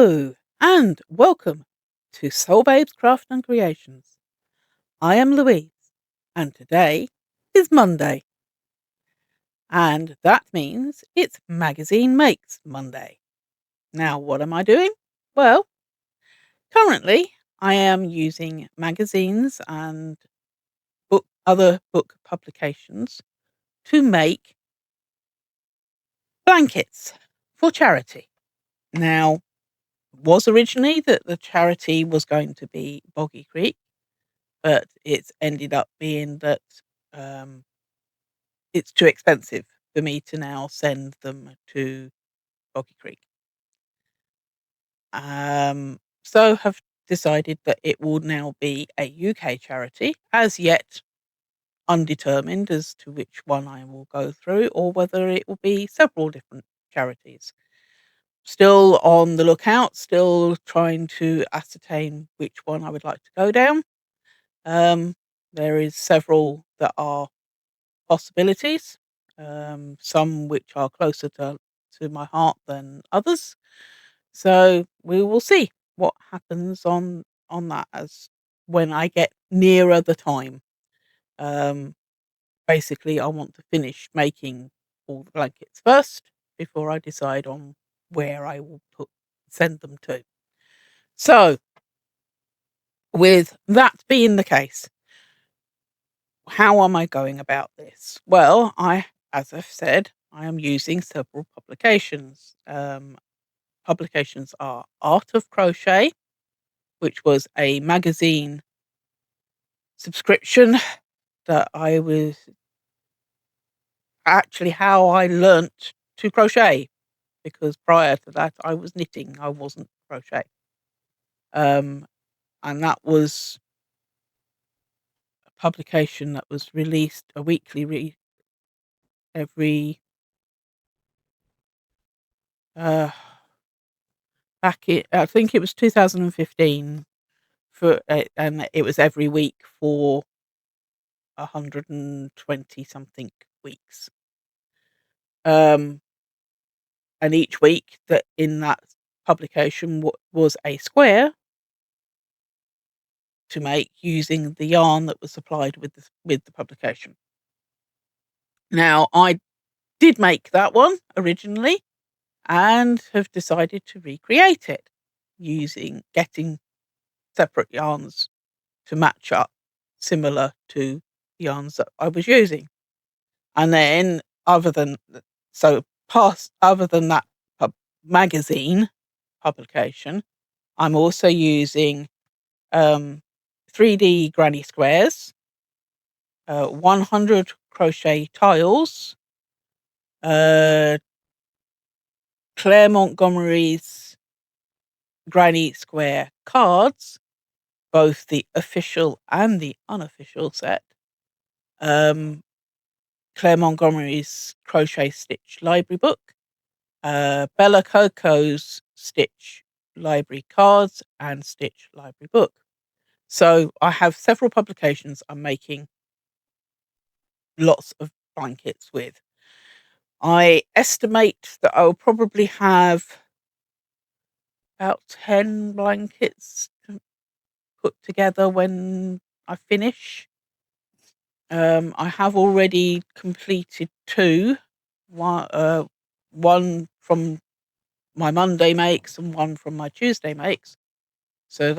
Hello and welcome to Soul Babes Craft and Creations. I am Louise and today is Monday, and that means it's Magazine Makes Monday. Now, what am I doing? Well, currently I am using magazines and other book publications to make blankets for charity. Now, was originally that the charity was going to be Boggy Creek, but it's ended up being that um, it's too expensive for me to now send them to Boggy Creek. So have decided that it will now be a UK charity, as yet undetermined as to which one I will go through or whether it will be several different charities. Still on the lookout, still trying to ascertain which one I would like to go down. There is several that are possibilities, some which are closer to my heart than others. So we will see what happens on that as when I get nearer the time. Um, Basically, I want to finish making all the blankets first before I decide on where I will send them to. So, with that being the case, how am I going about this? Well, as I've said, I am using several publications. Publications are Art of Crochet, which was a magazine subscription that I was actually how I learnt to crochet, because prior to that I was knitting, I wasn't crochet. Um, and that was a publication that was released a weekly every uh I think it was 2015 and it was every week for 120 something weeks. Um, and each week that in that publication was a square to make using the yarn that was supplied with the publication. Now, I did make that one originally and have decided to recreate it getting separate yarns to match up, similar to the yarns that I was using. And then other than other than that magazine publication, I'm also using 3D granny squares, 100 crochet tiles, uh, Claire Montgomerie's granny square cards, both the official and the unofficial set, um, Claire Montgomerie's crochet stitch library book, Bella Coco's stitch library cards, and stitch library book. So I have several publications I'm making lots of blankets with. I estimate that I'll probably have about 10 blankets to put together when I finish. I have already completed two. One from my Monday makes and one from my Tuesday makes. So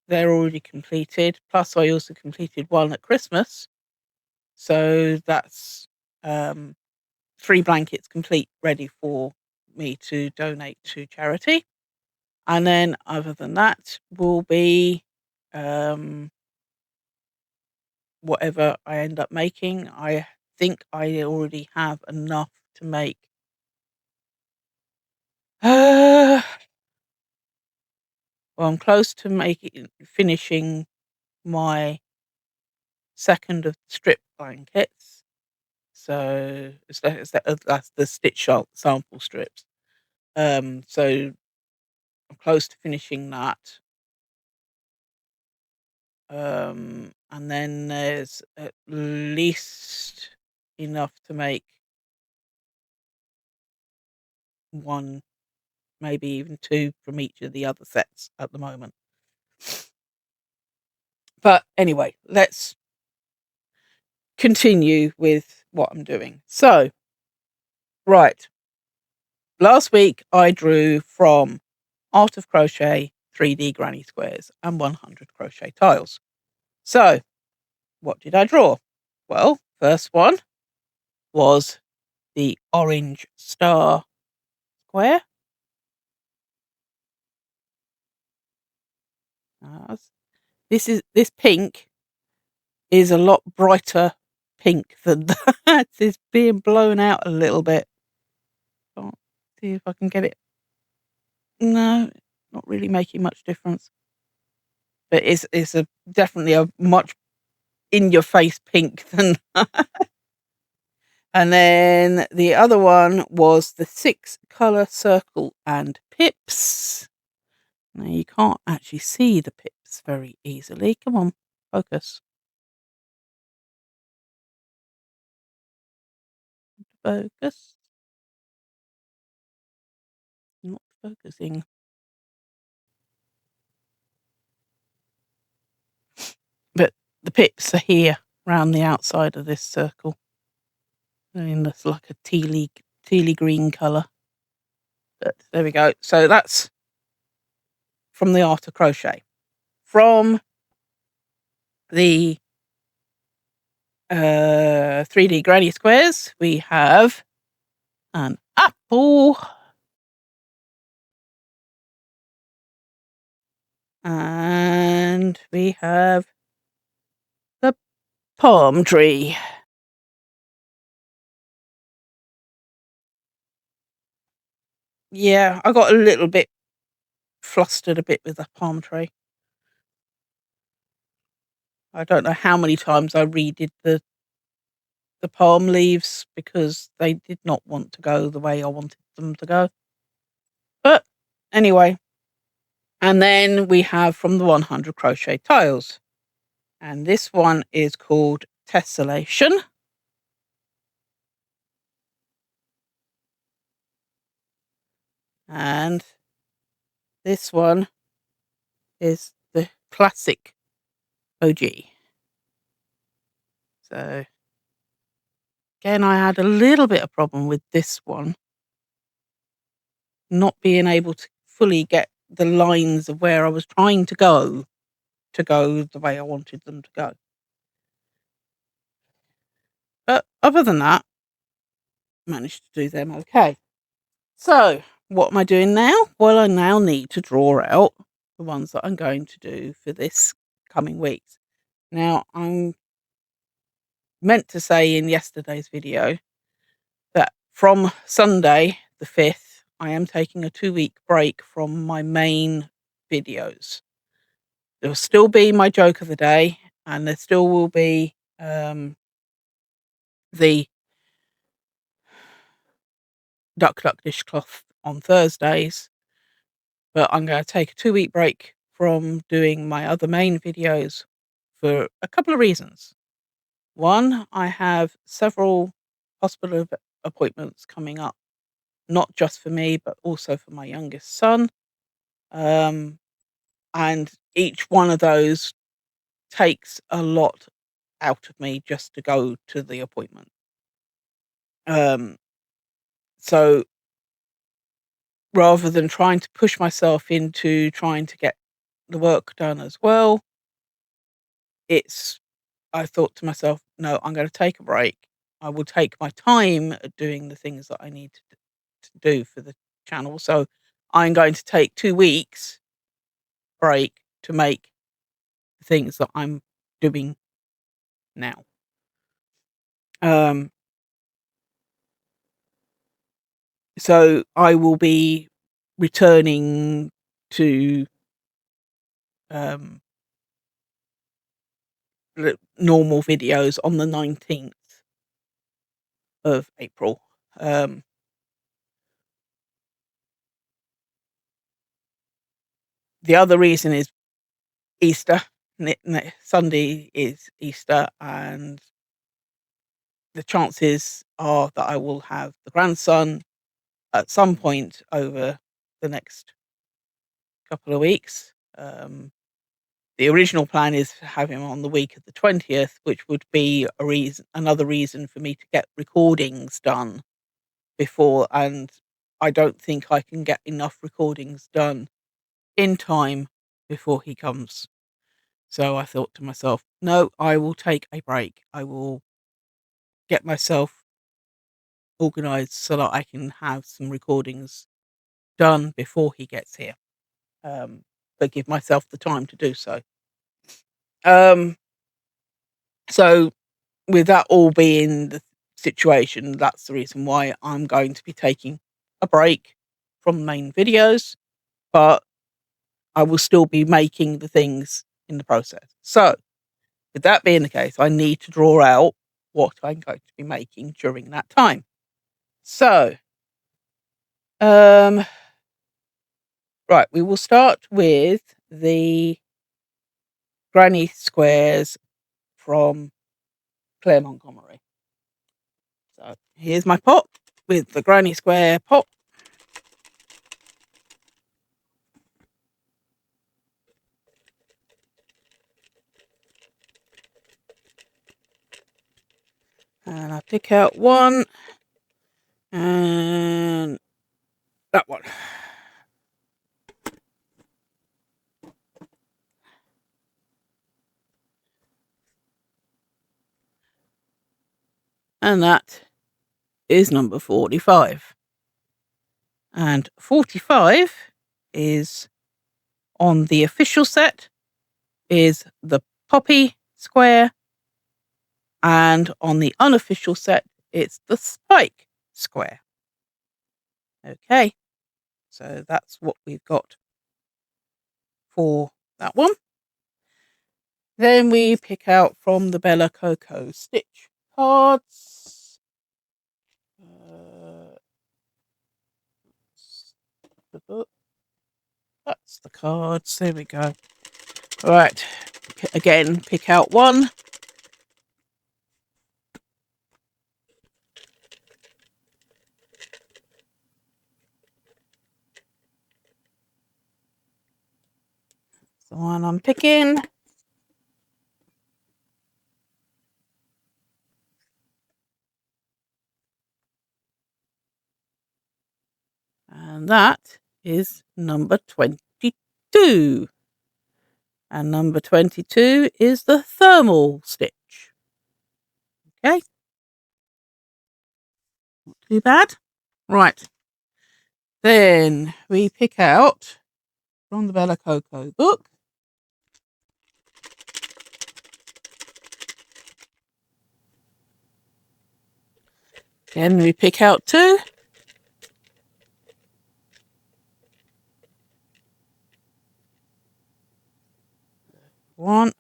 they're already completed. Plus I also completed one at Christmas. So that's 3 blankets complete, ready for me to donate to charity. And then other than that will be whatever I end up making. I think I already have enough to make well, I'm close to finishing my second of strip blankets. So that's the stitch sample strips. So I'm close to finishing that. And then there's at least enough to make one maybe even 2 from each of the other sets at the moment. But anyway, let's continue with what I'm doing. So, right. Last week I drew from Art of Crochet 3D granny squares and 100 crochet tiles. So, what did I draw? Well, first one was the orange star square. This pink is a lot brighter pink than that. It's being blown out a little bit. Can't see if I can get it. No, not really making much difference. But it's definitely a much in your face pink than And then the other one was the 6 color circle and pips. Now you can't actually see the pips very easily. Come on, focus. Focus. Not focusing. But the pips are here around the outside of this circle. They're in this like a tealy green colour. But there we go. So that's from the Art of Crochet. From the 3D granny squares, we have an apple. And we have the palm tree. Yeah, I got a little bit flustered a bit with the palm tree. I don't know how many times I redid the palm leaves because they did not want to go the way I wanted them to go. But anyway, and then we have from the 100 crochet tiles. And this one is called Tessellation. And this one is the classic OG. So again, I had a little bit of problem with this one, not being able to fully get the lines of where I was trying to go the way I wanted them to go. But other than that, managed to do them okay. So what am I doing now? Well, I now need to draw out the ones that I'm going to do for this coming weeks. Now, I'm meant to say in yesterday's video that from Sunday the 5th, I am taking a 2-week break from my main videos. There'll still be my joke of the day, and there still will be the duck dishcloth on Thursdays, but I'm going to take a 2-week break from doing my other main videos for a couple of reasons. One, I have several hospital appointments coming up, not just for me, but also for my youngest son. And each one of those takes a lot out of me just to go to the appointment. So rather than trying to push myself into trying to get the work done as well, I thought to myself, no, I'm going to take a break. I will take my time at doing the things that I need to do for the channel. So I'm going to take 2 weeks break to make the things that I'm doing now. So I will be returning to normal videos on the 19th of April. The other reason is Easter. Sunday is Easter, and the chances are that I will have the grandson at some point over the next couple of weeks. The original plan is to have him on the week of the 20th, which would be another reason for me to get recordings done before, and I don't think I can get enough recordings done in time before he comes. So I thought to myself, no, I will take a break. I will get myself organized so that I can have some recordings done before he gets here. But give myself the time to do so. So with that all being the situation, that's the reason why I'm going to be taking a break from main videos, but I will still be making the things in the process. So with that being the case, I need to draw out what I'm going to be making during that time. So, right, we will start with the granny squares from Claire Montgomerie. So here's my pot with the granny square pot. And I pick out one and that one. And that is number 45. And 45 is on the official set is the poppy square, and on the unofficial set it's the spike square. Okay, so that's what we've got for that one. Then we pick out from the Bella Coco stitch cards. The book. That's the cards. There we go. All right. Again, pick out one. The one I'm picking. And that is number 22. And number 22 is the thermal stitch. Okay. Not too bad. Right. Then we pick out from the Bella Coco book. Then we pick out two. One.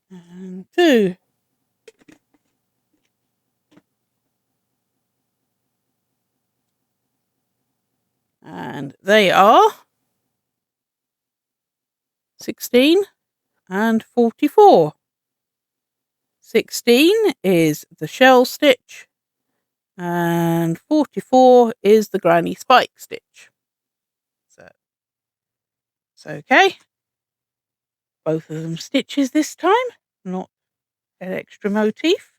And two. And they are 16 and 44. 16 is the shell stitch and 44 is the granny spike stitch. So it's okay. Both of them stitches this time, not an extra motif.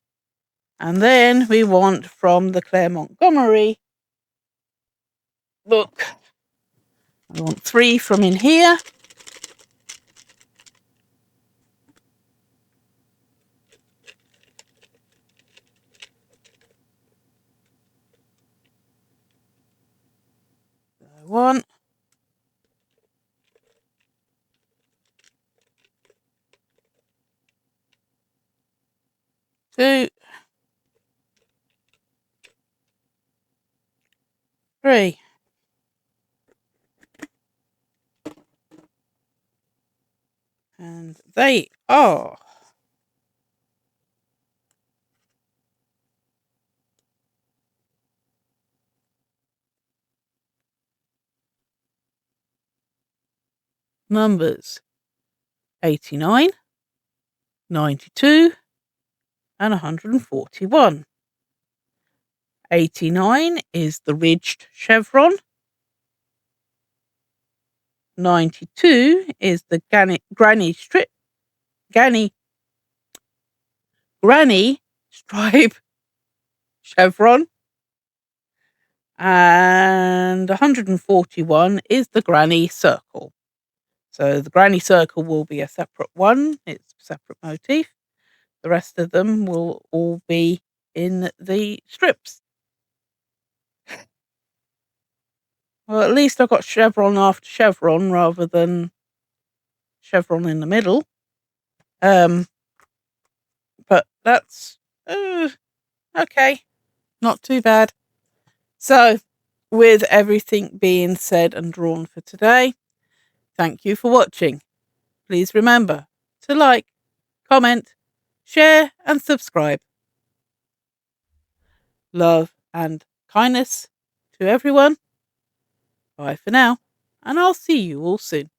And then we want from the Claire Montgomerie book, I want 3 from in here. So 1. 2. 3. And they are numbers 89, 92 and 141. 89 is the ridged chevron. 92 is the granny stripe chevron. And 141 is the granny circle. So the granny circle will be a separate one. It's a separate motif. The rest of them will all be in the strips. Well, at least I've got chevron after chevron rather than chevron in the middle. But that's okay. Not too bad. So, with everything being said and drawn for today, thank you for watching. Please remember to like, comment, share and subscribe. Love and kindness to everyone. Bye for now, and I'll see you all soon.